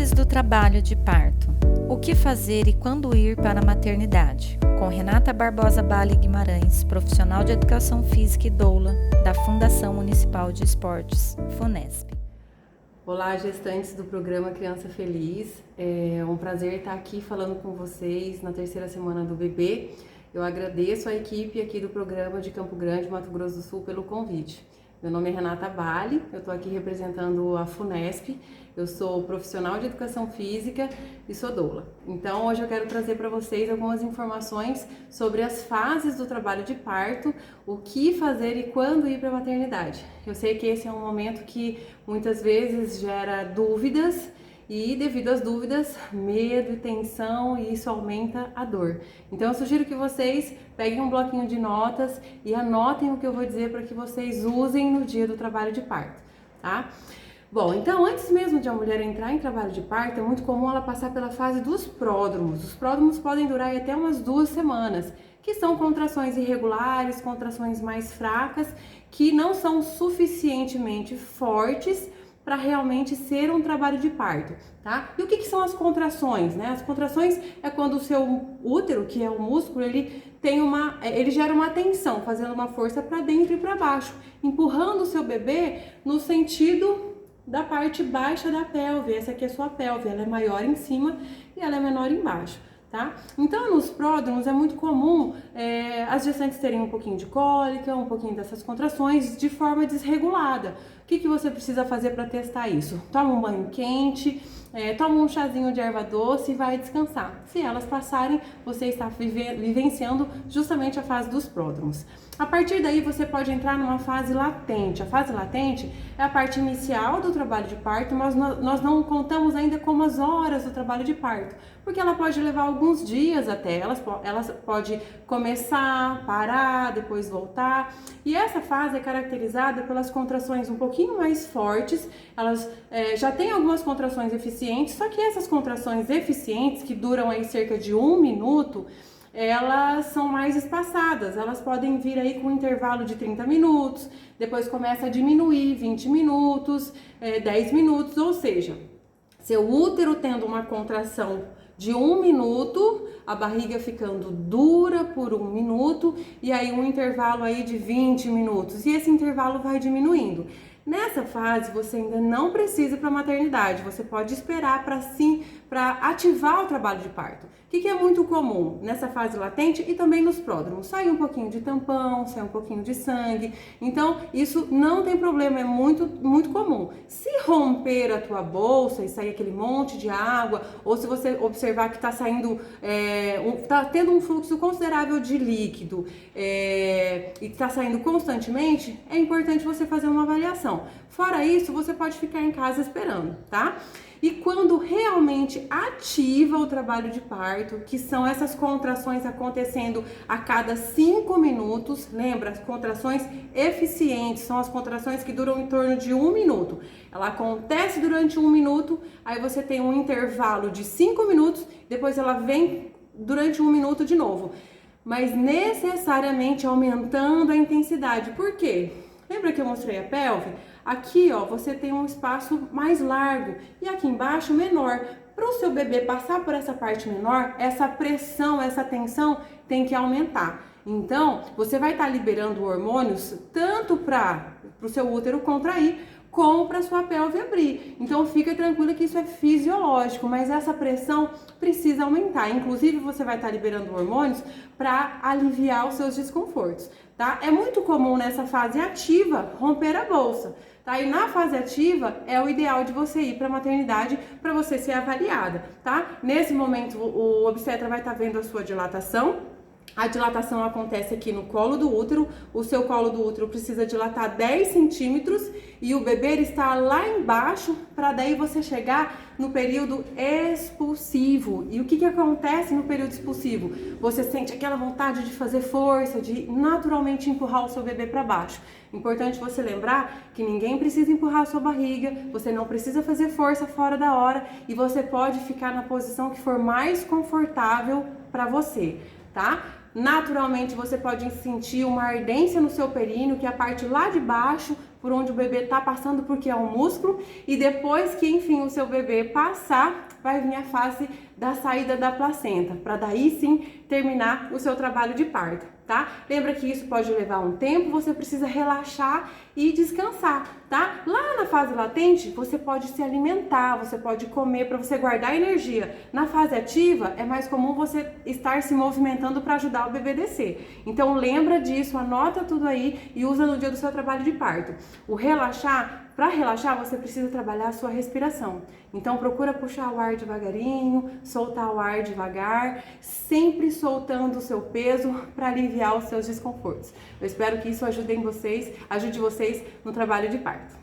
Fases do trabalho de parto. O que fazer e quando ir para a maternidade? Com Renata Barbosa Bale Guimarães, profissional de educação física e doula da Fundação Municipal de Esportes, FUNESP. Olá, gestantes do programa Criança Feliz. É um prazer estar aqui falando com vocês na terceira semana do bebê. Eu agradeço a equipe aqui do programa de Campo Grande, Mato Grosso do Sul, pelo convite. Meu nome é Renata Bale, eu estou aqui representando a FUNESP, eu sou profissional de educação física e sou doula. Então hoje eu quero trazer para vocês algumas informações sobre as fases do trabalho de parto, o que fazer e quando ir para a maternidade. Eu sei que esse é um momento que muitas vezes gera dúvidas, e devido às dúvidas, medo e tensão, e isso aumenta a dor. Então eu sugiro que vocês peguem um bloquinho de notas e anotem o que eu vou dizer para que vocês usem no dia do trabalho de parto, tá? Bom, então antes mesmo de a mulher entrar em trabalho de parto, é muito comum ela passar pela fase dos pródromos. Os pródromos podem durar até umas 2 semanas, que são contrações irregulares, contrações mais fracas, que não são suficientemente fortes para realmente ser um trabalho de parto, tá? E o que são as contrações, né? As contrações é quando o seu útero, que é o músculo, ele gera uma tensão, fazendo uma força para dentro e para baixo, empurrando o seu bebê no sentido da parte baixa da pelve. Essa aqui é a sua pelve, ela é maior em cima e ela é menor embaixo. Tá? Então, nos pródromos é muito comum as gestantes terem um pouquinho de cólica, um pouquinho dessas contrações de forma desregulada. O que você precisa fazer para testar isso? Toma um banho quente, toma um chazinho de erva doce e vai descansar. Se elas passarem, você está vivenciando justamente a fase dos pródromos. A partir daí, você pode entrar numa fase latente. A fase latente é a parte inicial do trabalho de parto, mas nós não contamos ainda como as horas do trabalho de parto, porque ela pode levar alguns dias até. Ela pode começar, parar, depois voltar. E essa fase é caracterizada pelas contrações um pouquinho mais fortes. Elas já têm algumas contrações eficientes, só que essas contrações eficientes, que duram aí cerca de 1 minuto, elas são mais espaçadas, elas podem vir aí com um intervalo de 30 minutos, depois começa a diminuir 20 minutos, 10 minutos, ou seja, seu útero tendo uma contração de 1 minuto, a barriga ficando dura por 1 minuto e aí um intervalo aí de 20 minutos, e esse intervalo vai diminuindo. Nessa fase, você ainda não precisa ir para a maternidade, você pode esperar para ativar o trabalho de parto. O que é muito comum nessa fase latente e também nos pródromos? Sai um pouquinho de tampão, sai um pouquinho de sangue, então isso não tem problema, é muito, muito comum. Se romper a tua bolsa e sair aquele monte de água, ou se você observar que está saindo, está tendo um fluxo considerável de líquido e está saindo constantemente, é importante você fazer uma avaliação. Fora isso, você pode ficar em casa esperando, tá? E quando realmente ativa o trabalho de parto, que são essas contrações acontecendo a cada 5 minutos, lembra, as contrações eficientes são as contrações que duram em torno de 1 minuto. Ela acontece durante 1 minuto, aí você tem um intervalo de 5 minutos, depois ela vem durante 1 minuto de novo. Mas necessariamente aumentando a intensidade. Por quê? Lembra que eu mostrei a pelve? Aqui, ó, você tem um espaço mais largo e aqui embaixo menor. Para o seu bebê passar por essa parte menor, essa pressão, essa tensão tem que aumentar. Então, você vai estar liberando hormônios tanto para o seu útero contrair, como para sua pelve abrir. Então fica tranquila que isso é fisiológico, mas essa pressão precisa aumentar. Inclusive você vai estar liberando hormônios para aliviar os seus desconfortos, tá? É muito comum nessa fase ativa romper a bolsa, tá? E na fase ativa é o ideal de você ir para a maternidade para você ser avaliada, tá? Nesse momento o obstetra vai estar vendo a sua dilatação. A dilatação acontece aqui no colo do útero, o seu colo do útero precisa dilatar 10 centímetros e o bebê está lá embaixo para daí você chegar no período expulsivo. E o que acontece no período expulsivo? Você sente aquela vontade de fazer força, de naturalmente empurrar o seu bebê para baixo. Importante você lembrar que ninguém precisa empurrar a sua barriga, você não precisa fazer força fora da hora e você pode ficar na posição que for mais confortável para você, tá? Naturalmente você pode sentir uma ardência no seu períneo, que é a parte lá de baixo por onde o bebê está passando, porque é um músculo, e depois que, enfim, o seu bebê passar, vai vir a fase da saída da placenta, para daí sim terminar o seu trabalho de parto, tá? Lembra que isso pode levar um tempo, você precisa relaxar e descansar, tá? Lá na fase latente, você pode se alimentar, você pode comer para você guardar energia. Na fase ativa, é mais comum você estar se movimentando para ajudar o bebê a descer. Então lembra disso, anota tudo aí e usa no dia do seu trabalho de parto. O relaxar, para relaxar, você precisa trabalhar a sua respiração. Então procura puxar o ar devagarinho, soltar o ar devagar, sempre soltando o seu peso para aliviar os seus desconfortos. Eu espero que isso ajude vocês no trabalho de parto.